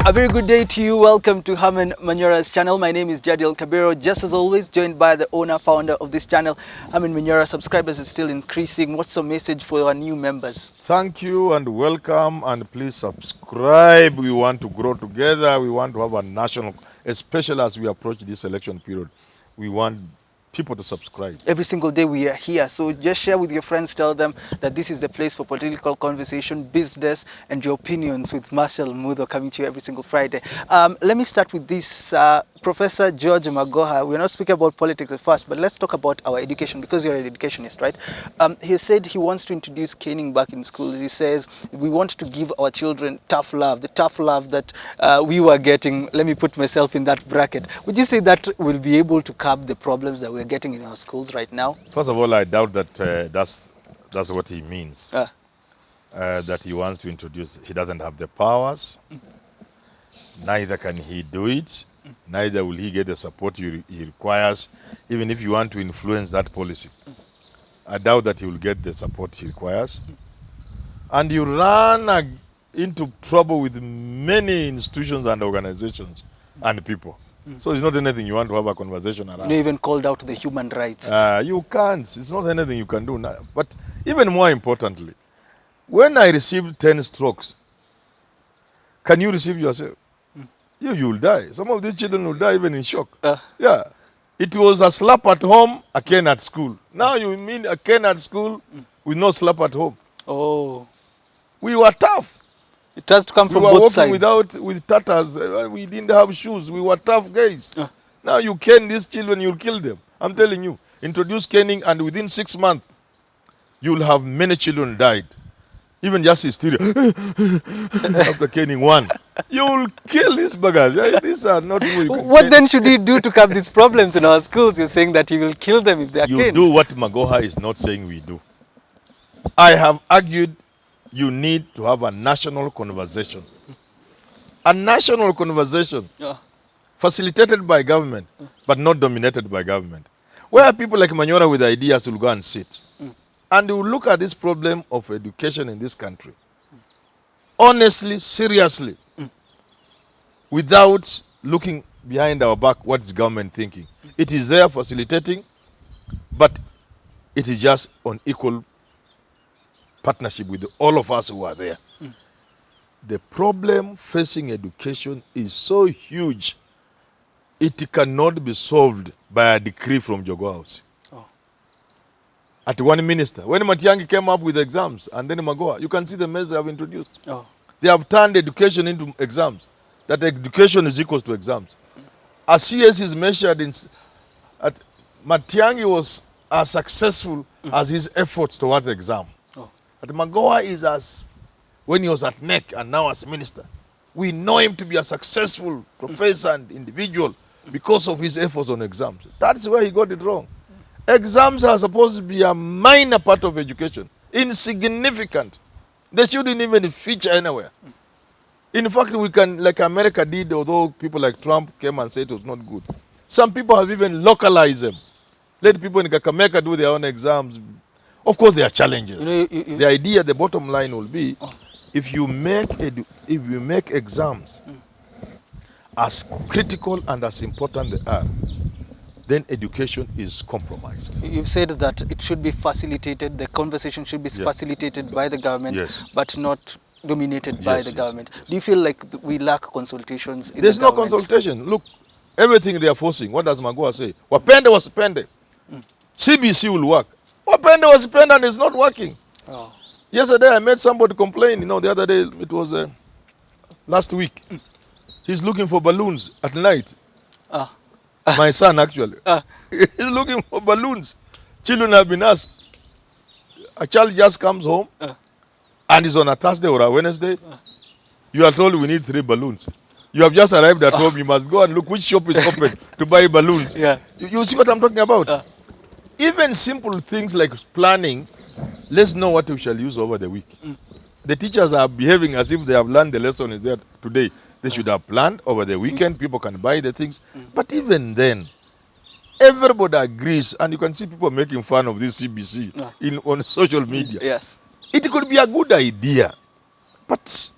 A very good day to you. Welcome to Herman Manyora's channel. My name is Jadiel Kabiro, just as always, joined by the owner, founder of this channel, Herman Manyora. Subscribers is still increasing. What's the message for our new members? Thank you and welcome, and please subscribe. We want to grow together. We want to have a national, especially as we approach this election period. We want people to subscribe. Every single day we are here, so just share with your friends, tell them that this is the place for political conversation, business, and your opinions with Marshall Mudo coming to you every single Friday. Let me start with this. Professor George Magoha, we're not speaking about politics at first, but let's talk about our education, because you're an educationist, right? He said he wants to introduce caning back in schools. He says we want to give our children tough love, the tough love that we were getting. Let me put myself in that bracket. Would you say that will be able to curb the problems that we're getting in our schools right now? First of all, I doubt that that's what he means. That he wants to introduce. He doesn't have the powers. Neither can he do it. Neither will he get the support he requires, even if you want to influence that policy. I doubt that he will get the support he requires. And you run into trouble with many institutions and organizations and people. So it's not anything you want to have a conversation around. You even called out the human rights. You can't. It's not anything you can do now. But even more importantly, when I received 10 strokes, can you receive yourself? You will die. Some of these children will die even in shock. Yeah. It was a slap at home, a cane at school. Now you mean a cane at school with no slap at home. Oh. We were tough. It has to come from both sides. We were walking with tatters. We didn't have shoes. We were tough guys. Now you cane these children, you'll kill them. I'm telling you. Introduce caning, and within 6 months, you'll have many children died. Even just hysteria. After caning one. You'll kill these buggers. These are not people. What then should he do to curb these problems in our schools? You're saying that he will kill them if they are caned. You do what Magoha is not saying we do. I have argued you need to have a national conversation. A national conversation facilitated by government, but not dominated by government. Where people like Manyora with ideas will go and sit. And we will look at this problem of education in this country. Honestly, seriously. Without looking behind our back, what is government thinking? It is there facilitating, but it is just on equal partnership with all of us who are there. The problem facing education is so huge, it cannot be solved by a decree from Jogo House. At one minister, when Matiang'i came up with exams, and then Magoha, you can see the mess they have introduced. They have turned education into exams. That education is equal to exams. As CS is measured in, Matiang'i was as successful as his efforts towards the exam. But Magoha is as, when he was at NEC and now as minister, we know him to be a successful professor and individual because of his efforts on exams. That's where he got it wrong. Exams are supposed to be a minor part of education, insignificant. They shouldn't even feature anywhere. In fact, we can, like America did, although people like Trump came and said it was not good. Some people have even localized them. Let people in Kakamega do their own exams. Of course, there are challenges. The idea, the bottom line will be, if you make exams as critical and as important they are, then education is compromised. You've said that it should be facilitated, the conversation should be facilitated by the government, but not dominated by the government. Do you feel like we lack consultations in There's the government? no consultation. Look, everything they are forcing, what does Magoha say? Wapende wasipende. CBC will work. Wapende wasipende, and it's not working. Yesterday I made somebody complain, the other day, it was last week. He's looking for balloons at night. My son, actually. He's looking for balloons. Children have been asked. A child just comes home and is on a Thursday or a Wednesday. You are told we need 3 balloons. You have just arrived at home. You must go and look which shop is open to buy balloons. You see what I'm talking about? Even simple things like planning, let's know what we shall use over the week. The teachers are behaving as if they have learned the lesson is there today. They should have planned over the weekend. People can buy the things. But even then, everybody agrees, and you can see people making fun of this CBC on social media. It could be a good idea, but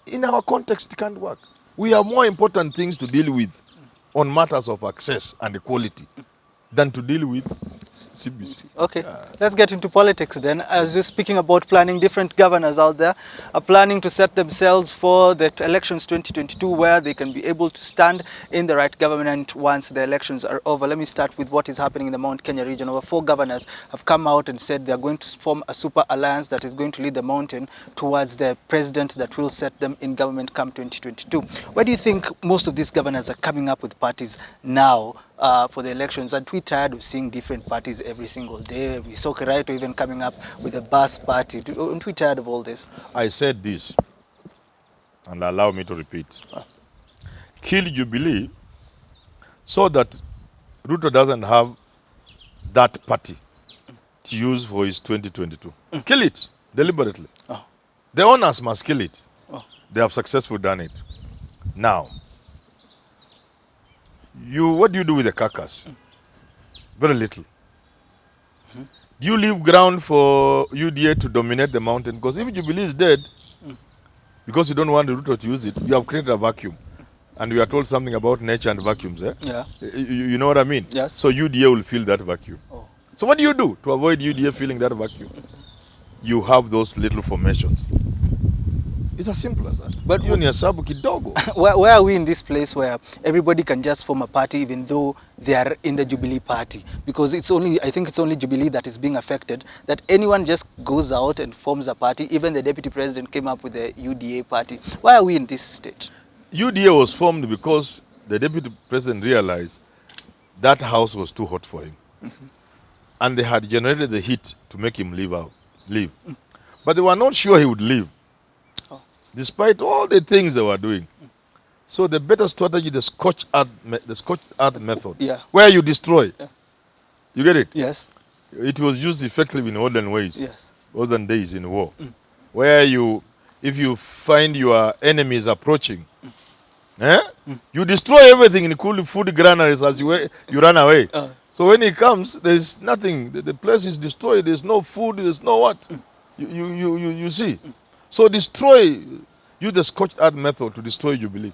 in our context, it can't work. We have more important things to deal with on matters of access and equality than to deal with CBC. Okay, let's get into politics then. As you're speaking about planning, different governors out there are planning to set themselves for the elections 2022, where they can be able to stand in the right government once the elections are over. Let me start with what is happening in the Mount Kenya region. Over 4 governors have come out and said they're going to form a super alliance that is going to lead the mountain towards the president that will set them in government come 2022. Why do you think most of these governors are coming up with parties now for the elections? And we're tired of seeing different parties every single day. We saw Kabiro even coming up with a bus party. Aren't we tired of all this? I said this, and allow me to repeat. Kill Jubilee so that Ruto doesn't have that party to use for his 2022. Kill it deliberately. The owners must kill it. They have successfully done it. Now, what do you do with the carcass? Very little. Do you leave ground for UDA to dominate the mountain? Because if Jubilee is dead, because you don't want the Ruto to use it, you have created a vacuum. And we are told something about nature and vacuums. Yeah. You know what I mean? Yes. So UDA will fill that vacuum. So what do you do to avoid UDA filling that vacuum? You have those little formations. It's as simple as that. But where are we in this place where everybody can just form a party even though they are in the Jubilee party? Because I think it's only Jubilee that is being affected, that anyone just goes out and forms a party. Even the deputy president came up with the UDA party. Why are we in this state? UDA was formed because the deputy president realized that house was too hot for him. And they had generated the heat to make him leave. But they were not sure he would leave, despite all the things they were doing. So the better strategy, the scorched earth method, where you destroy. You get it? Yes. It was used effectively in olden ways, olden days in war, where if you find your enemies approaching, you destroy everything, including food granaries, as you run away. So when he comes, there's nothing. The place is destroyed. There's no food. There's no what. You see. So use the scorched earth method to destroy Jubilee.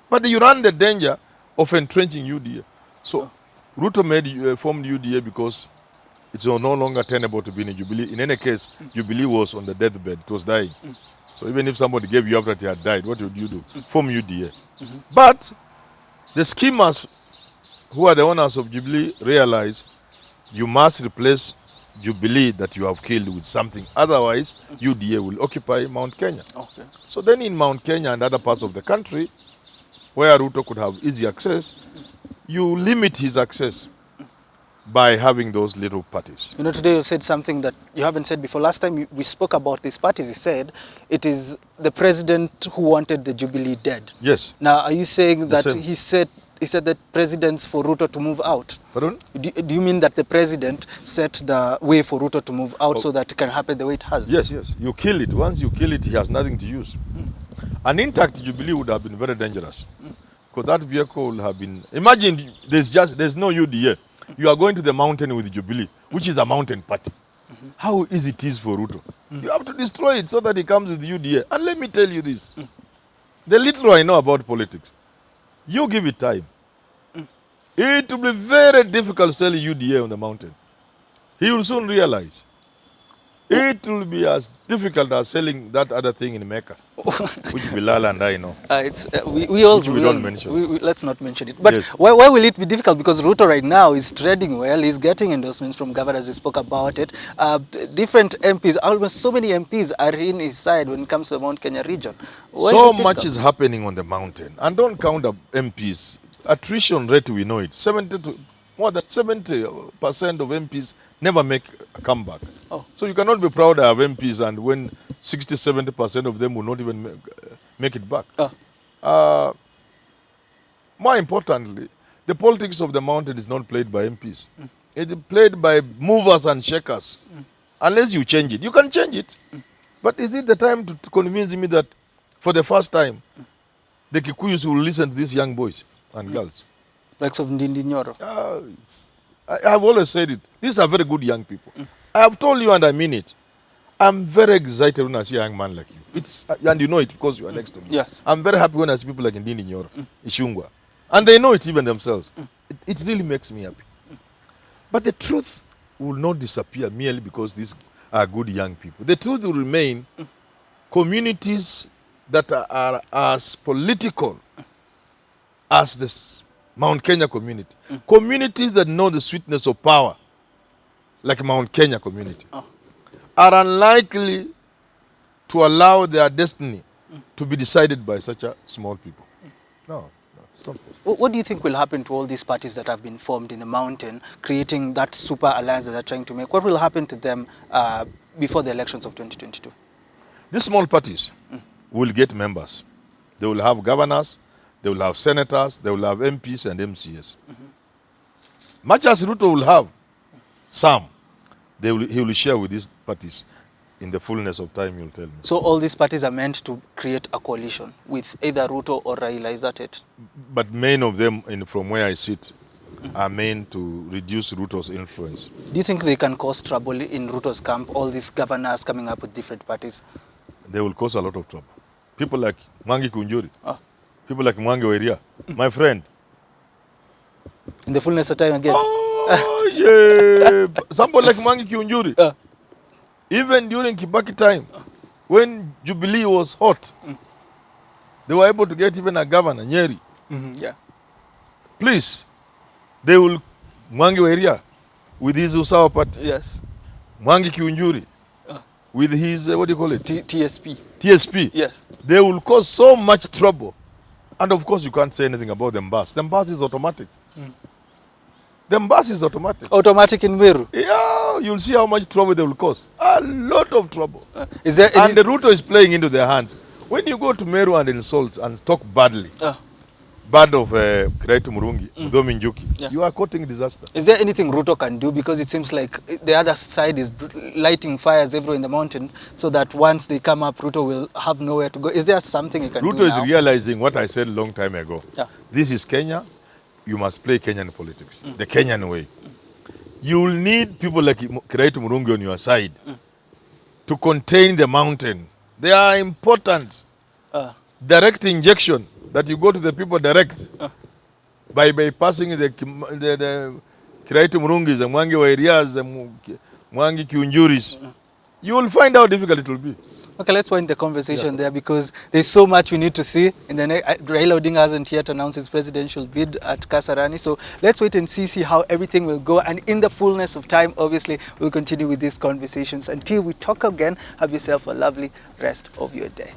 But you run the danger of entrenching UDA. So Ruto formed UDA because it's no longer tenable to be in Jubilee. In any case, Jubilee was on the deathbed. It was dying. So even if somebody gave you after he had died, what would you do? Form UDA. But the schemers who are the owners of Jubilee realize you must replace Jubilee that you have killed with something. Otherwise, UDA will occupy Mount Kenya. So then in Mount Kenya and other parts of the country, where Ruto could have easy access, you limit his access by having those little parties. You know, today you said something that you haven't said before. Last time we spoke about these parties, you said it is the president who wanted the Jubilee dead. Yes. Now, are you saying that he said that presidents for Ruto to move out? Pardon? Do you mean that the president set the way for Ruto to move out so that it can happen the way it has? Yes. You kill it. Once you kill it, he has nothing to use. An intact Jubilee would have been very dangerous. Because that vehicle would have been... Imagine there's no UDA. You are going to the mountain with Jubilee, which is a mountain party. How easy it is for Ruto. You have to destroy it so that he comes with UDA. And let me tell you this. The little I know about politics, you give it time. It will be very difficult to sell UDA on the mountain. He will soon realize. It will be as difficult as selling that other thing in Mecca, which Bilal and I know. We don't mention. Let's not mention it. But why will it be difficult? Because Ruto right now is trading well. He's getting endorsements from governors. We spoke about it. Different MPs, almost so many MPs are in his side when it comes to the Mount Kenya region. So much is happening on the mountain. And don't count up MPs. Attrition rate, we know it. More than 70% of MPs never make a comeback. So you cannot be proud of MPs and when 60-70% of them will not even make it back. More importantly, the politics of the mountain is not played by MPs. It's played by movers and shakers. Unless you change it. You can change it. But is it the time to convince me that for the first time, the Kikuyus will listen to these young boys and girls? Like of Nyoro. I have always said it. These are very good young people. I have told you and I mean it. I'm very excited when I see a young man like you. It's and you know it because you are next to me. Yes. I'm very happy when I see people like Ndindi Nyoro, Ishungwa, and they know it even themselves. It really makes me happy. But the truth will not disappear merely because these are good young people. The truth will remain. Communities that are as political as this Mount Kenya community, communities that know the sweetness of power, like Mount Kenya community, are unlikely to allow their destiny to be decided by such a small people. No, it's not possible. What do you think will happen to all these parties that have been formed in the mountain, creating that super alliance that they're trying to make? What will happen to them before the elections of 2022? These small parties will get members. They will have governors, they will have senators, they will have MPs and MCS. Much as Ruto will have some, he will share with these parties. In the fullness of time, you'll tell me. So all these parties are meant to create a coalition with either Ruto or Raila, is that it? But many of them, from where I sit, are meant to reduce Ruto's influence. Do you think they can cause trouble in Ruto's camp, all these governors coming up with different parties? They will cause a lot of trouble. People like Mwangi Kunjuri, people like Mwangi Weria, my friend. In the fullness of time again? Oh, yeah. Somebody like Mwangi Kunjuri. Even during Kibaki time, when Jubilee was hot, they were able to get even a governor, Nyeri. Yeah. Please, they will, Mwangi Weria, with his Usawa party. Yes. Mwangi Kiunjuri, with his, what do you call it? TSP. TSP. Yes. They will cause so much trouble. And of course, you can't say anything about them bus. Them bus is automatic. Them bus is automatic. Automatic in Meru? Yeah, you'll see how much trouble they will cause. A lot of trouble. Is there and the Ruto is playing into their hands. When you go to Meru and insult and talk badly, bad of Kiraitu Murungi, Mudomi Njuki, you are courting disaster. Is there anything Ruto can do? Because it seems like the other side is lighting fires everywhere in the mountains, so that once they come up, Ruto will have nowhere to go. Is there something he can do Ruto now? is realizing what I said a long time ago. Yeah. This is Kenya. You must play Kenyan politics, the Kenyan way. You will need people like Kiraitu Murungi on your side to contain the mountain. They are important. Direct injection, that you go to the people direct by bypassing the Kiraitu Murungis, the Mwangi Wairias, the Mwangi Kiunjuris. You will find how difficult it will be. Okay, let's wind the conversation there, because there's so much we need to see. In the Raila Odinga hasn't yet announced his presidential bid at Kasarani, so let's wait and see how everything will go. And in the fullness of time, obviously, we'll continue with these conversations. Until we talk again, have yourself a lovely rest of your day.